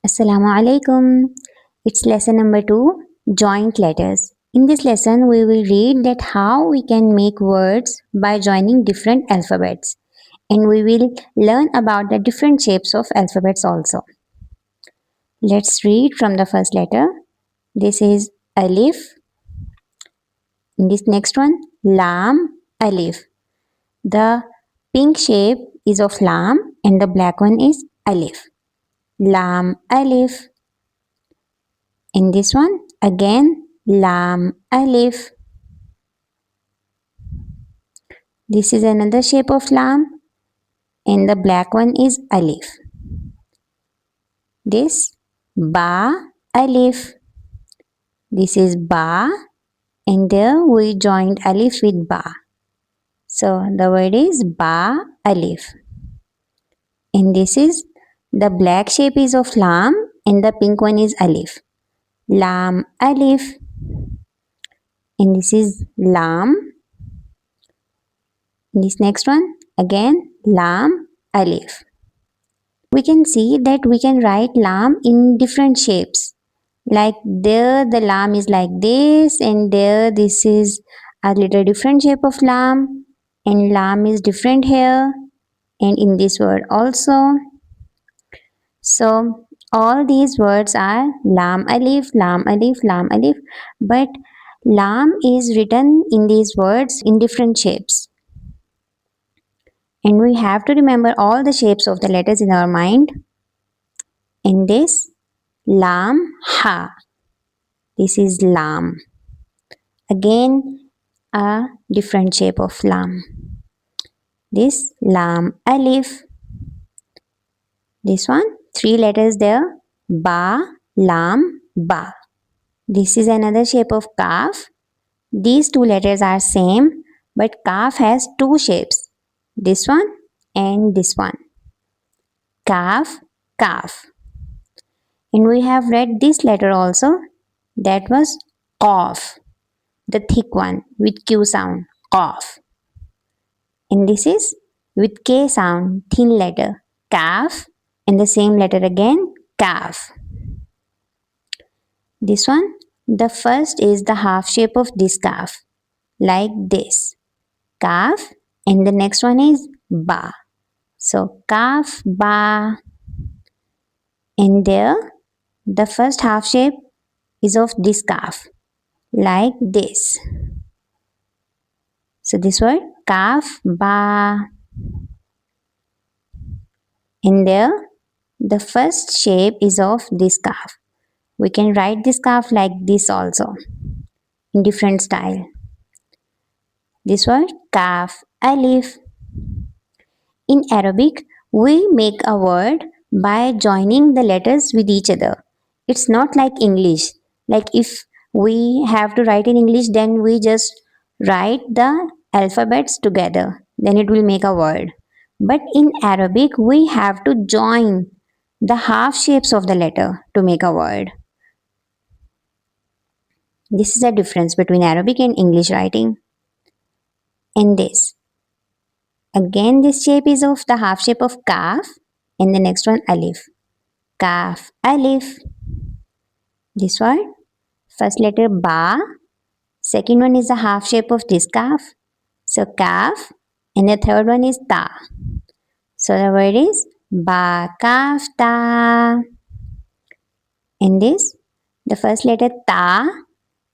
Assalamu alaikum. It's lesson number 2, joint letters. In this lesson, we will read that how we can make words by joining different alphabets, and we will learn about the different shapes of alphabets also. Let's read from the first letter. This is Alif. In this next one, Lam, Alif. The pink shape is of Lam and the black one is Alif. Lam, Alif. In this one, again, Lam, Alif. This is another shape of Lam and the black one is Alif. This, Ba, Alif. This is Ba and there we joined Alif with Ba. So the word is Ba, Alif. And this is the black shape is of Lam and the pink one is Alif. Lam, Alif. And this is Lam. This next one, again, Lam, Alif. We can see that we can write Lam in different shapes. Like there the Lam is like this, and there this is a little different shape of Lam, and Lam is different here, and in this word also. So all these words are Lam, Alif, Lam, Alif, Lam, Alif, but Lam is written in these words in different shapes. And we have to remember all the shapes of the letters in our mind. In this, Lam, Ha. This is Lam. Again, a different shape of Lam. This, Lam, Alif. This one, 3 letters there. Ba, Lam, Ba. This is another shape of Kaf. These 2 letters are same, but Kaf has 2 shapes. This one and this one. Kaf, Kaf. And we have read this letter also. That was Qaf, the thick one with Q sound, Qaf. And this is with K sound, thin letter, Kaf. And the same letter again, Kaf. This one, the first is the half shape of this Kaf, like this. Kaf. And the next one is Ba. So Kaf, Ba. And there, the first half shape is of this Kaf, like this. So this word, Kaf, Ba. In there, the first shape is of this Kaf. We can write this Kaf like this also, in different style. This word, Kaf, Alif. In Arabic, we make a word by joining the letters with each other. It's not like English. Like if we have to write in English, then we just write the alphabets together. Then it will make a word. But in Arabic, we have to join the half shapes of the letter to make a word. This is a difference between Arabic and English writing. And this. Again, this shape is of the half shape of Kaf and the next one Alif. Kaf, Alif. This one, first letter Ba. Second one is the half shape of this Kaf. So Kaf. And the third one is Ta. So the word is Ba, Kaf, Ta. In this, the first letter Ta.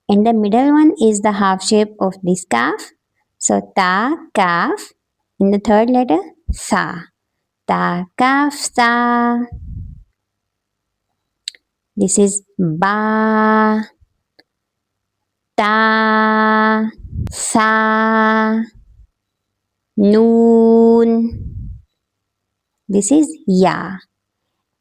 And the middle one is the half shape of this Kaf. So Ta, Kaf. In the third letter, Sa. Ta, Kaf, Sa. This is Ba, Ta, Sa, Noon. This is Ya.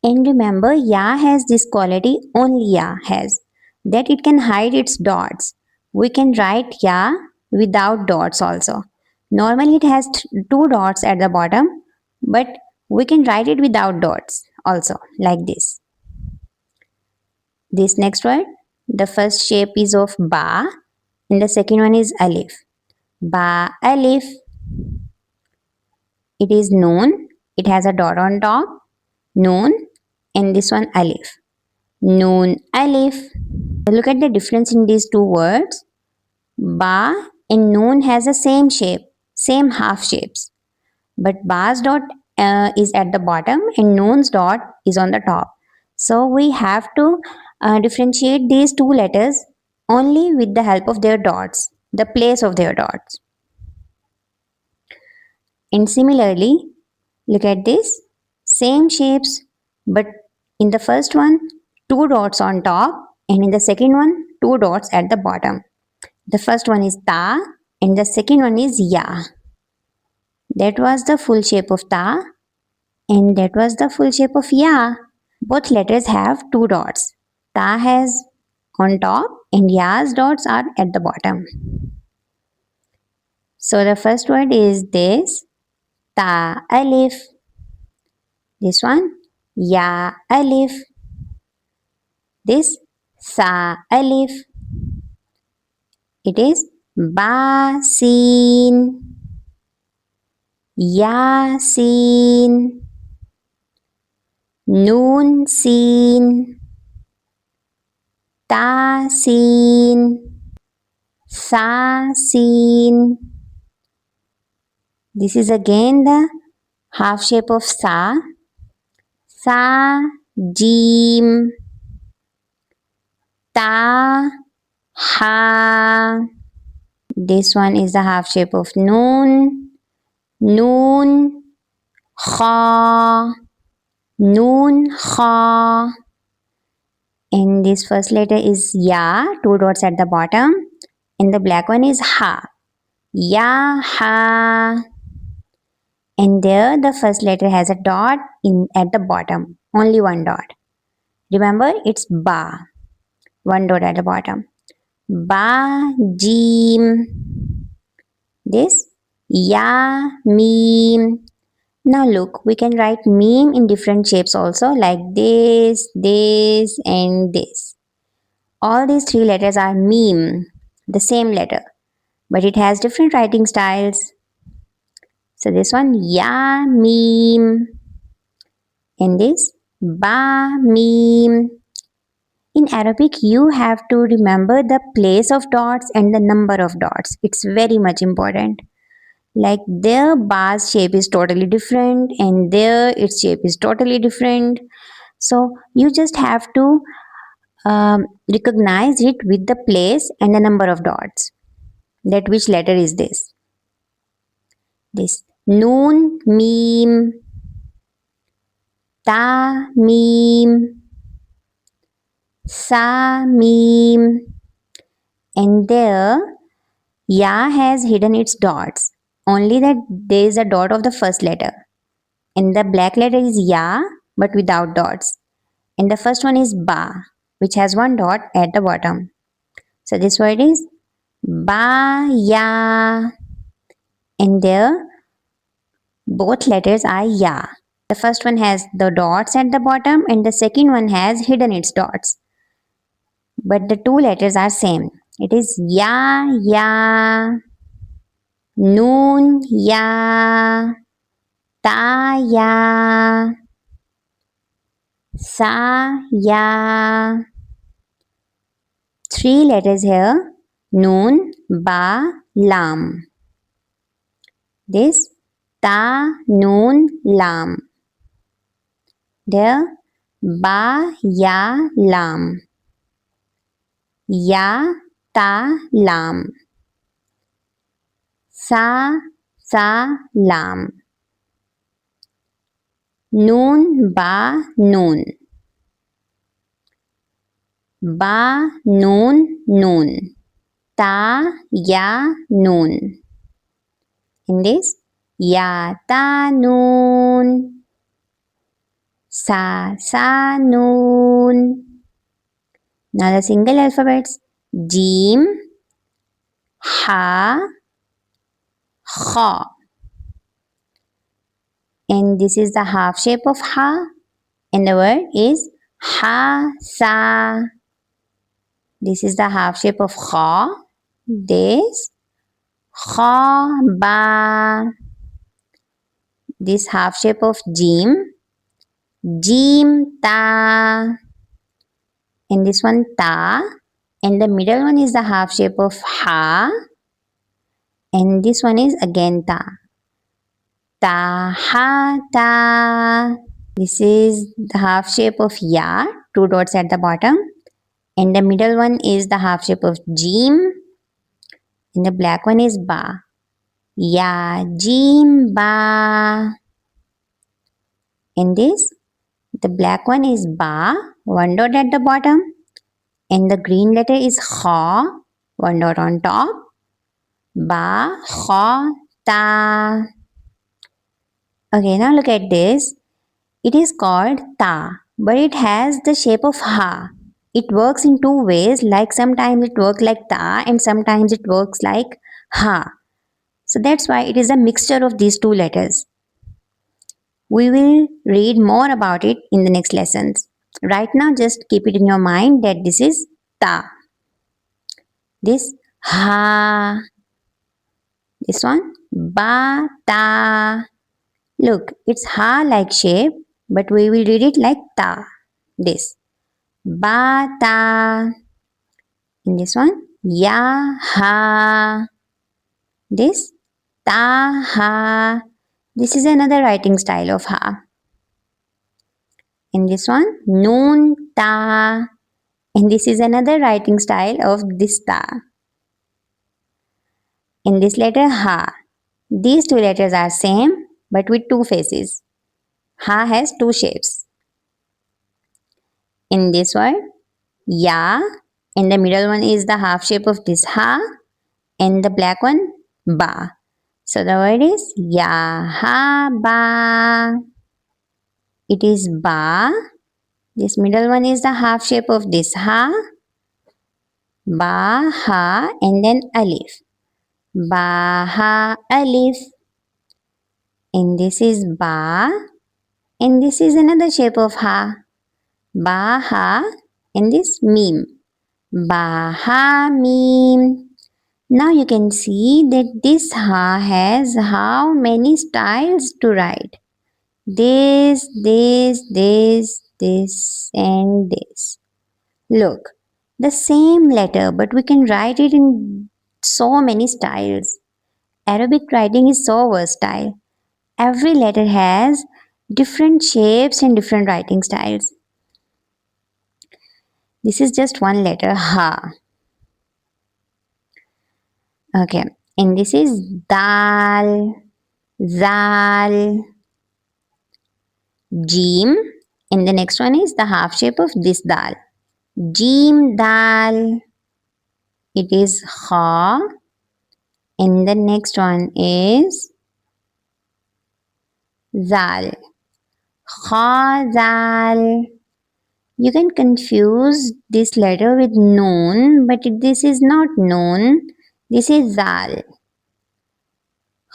And remember, Ya has this quality, only Ya has, that it can hide its dots. We can write Ya without dots also. Normally it has 2 dots at the bottom, but we can write it without dots also, like this. This next word, the first shape is of Ba and the second one is Alif. Ba, Alif. It is Noon. It has a dot on top. Noon. and this one alif. Noon, alif. Look at the difference in these two words. Ba and noon has the same shape, same half shapes. But ba's dot is at the bottom and noon's dot is on the top. So we have to differentiate these two letters only with the help of their dots, the place of their dots. And similarly, look at this, same shapes, but in the first one, two dots on top, and in the second one, two dots at the bottom. The first one is ta, and the second one is ya. That was the full shape of ta, and that was the full shape of ya. Both letters have two dots. Ta has on top, and ya's dots are at the bottom. So the first word is this, ta alif. This one, ya alif. This, sa alif. It is ba sin, ya sin, noon sin, ta sin, sa sin. This is again the half shape of sa. Sa, jim, ta, ha. This one is the half shape of noon. Noon, kha, noon, kha. And this first letter is ya, two dots at the bottom. And the black one is ha. Ya, ha. And there the first letter has a dot at the bottom. Only one dot. Remember, it's ba. One dot at the bottom. Ba, jim. This, ya, mim. Now look, we can write meme in different shapes also, like this, and this. All these three letters are meme, the same letter, but it has different writing styles. So this one, ya meme, and this, ba meme. In Arabic, you have to remember the place of dots and the number of dots. It's very much important. Like their bar's shape is totally different and there its shape is totally different. So you just have to recognize it with the place and the number of dots. That which letter is this? This noon, meme, ta, meme, sa, meme, and there ya has hidden its dots. Only that there is a dot of the first letter. And the black letter is ya, but without dots. And the first one is ba, which has one dot at the bottom. So this word is ba, ya. And there, both letters are ya. The first one has the dots at the bottom and the second one has hidden its dots. But the two letters are same. It is ya, ya, noon, ya, ta, ya, sa, ya. Three letters here, noon, ba, lam. This, ta, noon, lam. There, ba, ya, lam. Ya, ta, lam. Sa, lam. Noon, ba, noon. Ba, noon, noon. Ta, ya, noon. In this, ya, ta, noon. Sa, noon. Now the single alphabets, jim, ha, kha. And this is the half shape of ha. And the word is ha, sa. This is the half shape of kha. This, kha, ba. This half shape of jim. Jim, ta. And this one, ta. And the middle one is the half shape of ha. And this one is again ta. Ta, ha, ta. This is the half shape of ya, two dots at the bottom. And the middle one is the half shape of jim. And the black one is ba. Ya, jim, ba. And this, the black one is ba, one dot at the bottom. And the green letter is kha, one dot on top. Ba, kha, ta. Okay, now look at this. It is called ta, but it has the shape of ha. It works in two ways, like sometimes it works like ta and sometimes it works like ha. So that's why it is a mixture of these two letters. We will read more about it in the next lessons. Right now, just keep it in your mind that this is ta. This ha. This one ba ta. Look, it's ha like shape, but we will read it like ta. This ba ta. In this one, ya ha. This ta ha. This is another writing style of ha. In this one, noon ta. And this is another writing style of this ta. In this letter ha. These two letters are same but with two faces. Ha has two shapes. In this word, ya. In the middle one is the half shape of this ha. And the black one, ba. So the word is ya ha ba. It is ba. This middle one is the half shape of this ha. Ba ha and then alif. Ba ha alif. And this is ba. And this is another shape of ha. Ba ha and this mim. Ba ha mim. Now you can see that this ha has how many styles to write. This, and this. Look, the same letter, but we can write it in so many styles. Arabic writing is so versatile. Every letter has different shapes and different writing styles. This is just one letter, ha. Okay, and this is dal, zal, jim, and the next one is the half shape of this dal. Jim dal. It is kha. And the next one is zal. Kha zal. You can confuse this letter with noon, but this is not noon. This is zal.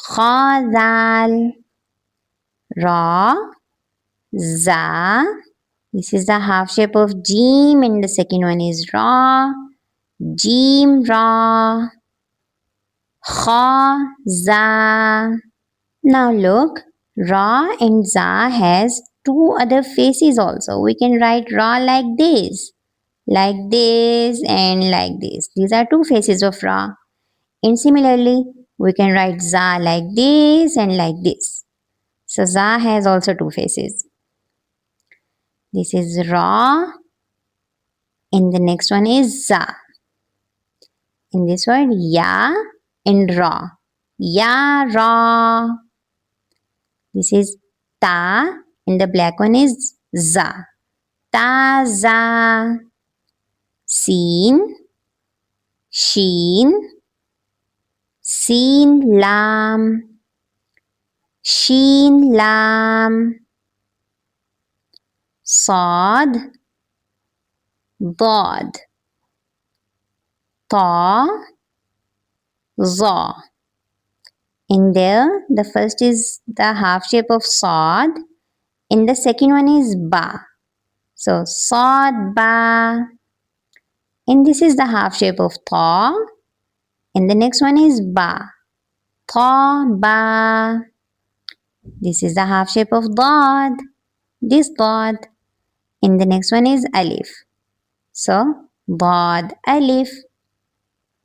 Kha zal. Ra. Za. This is the half shape of jim and the second one is ra. Jim ra. Kha za. Now look, ra and za has two other faces also. We can write ra like this and like this. These are two faces of ra. And similarly, we can write za like this and like this. So za has also two faces. This is ra and the next one is za. In this word, ya and ra. Ya ra. This is ta and the black one is za. Ta za. Sin, sheen, sin lam, sheen lam, sad, dad, ta, za. In there, the first is the half shape of sad, and the second one is ba. So sad ba. And this is the half shape of ta, and the next one is ba. Ta ba. This is the half shape of dad. This dot. In the next one is alif. So dad alif.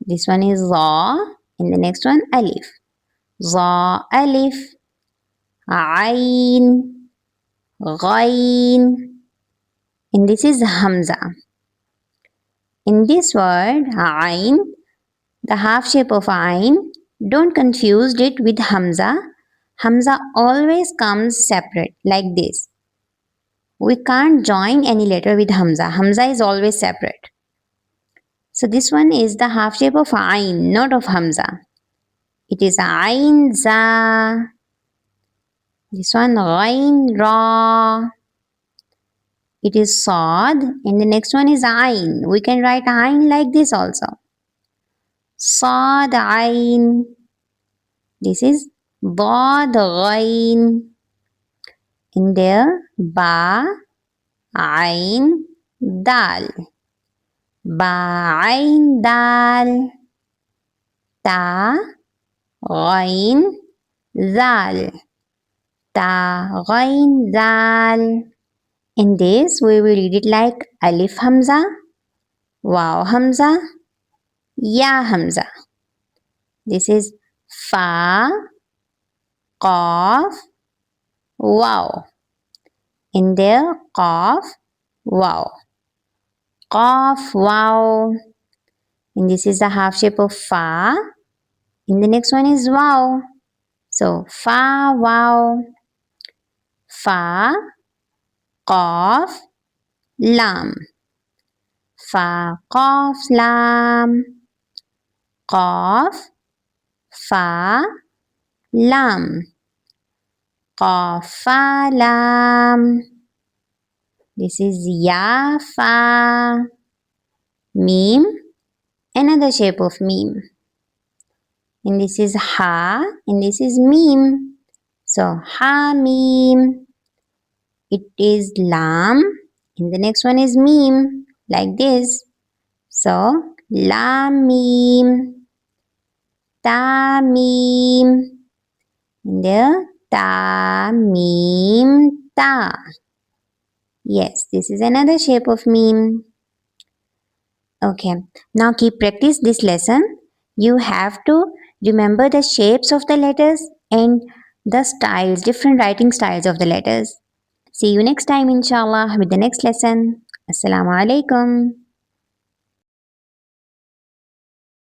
This one is za. In the next one alif. Za alif. Ain. Ghain. And this is hamza. In this word ain, the half shape of ain, don't confuse it with hamza. Hamza always comes separate like this. We can't join any letter with hamza. Hamza is always separate. So this one is the half shape of ain, not of hamza. It is ain za. This one ghain ra. It is sad. And the next one is ain. We can write ain like this also. Sad ain. This is dad ghain. In there ba ain dal. Ba ain dal. Ta ghain zal. Ta ghain zal. In this we will read it like alif hamza, waw hamza, ya hamza. This is fa, qaf, waw. In there qaf, waw. Qaf, waw. And this is the half shape of fa. In the next one is waw. So fa, waw. Fa, qaf, lam. Fa, qaf, lam. Qaf, fa, lam. Qaf, fa, lam. This is ya, fa. Mim, another shape of mim. And this is ha, and this is mim. So ha, mim. It is lam, and the next one is mim, like this. So lam, mim. Ta, mim. And there ta, mim, ta. Yes, this is another shape of meme. Okay, now keep practice this lesson. You have to remember the shapes of the letters and the styles, different writing styles of the letters. See you next time, inshallah, with the next lesson. Assalamu alaikum.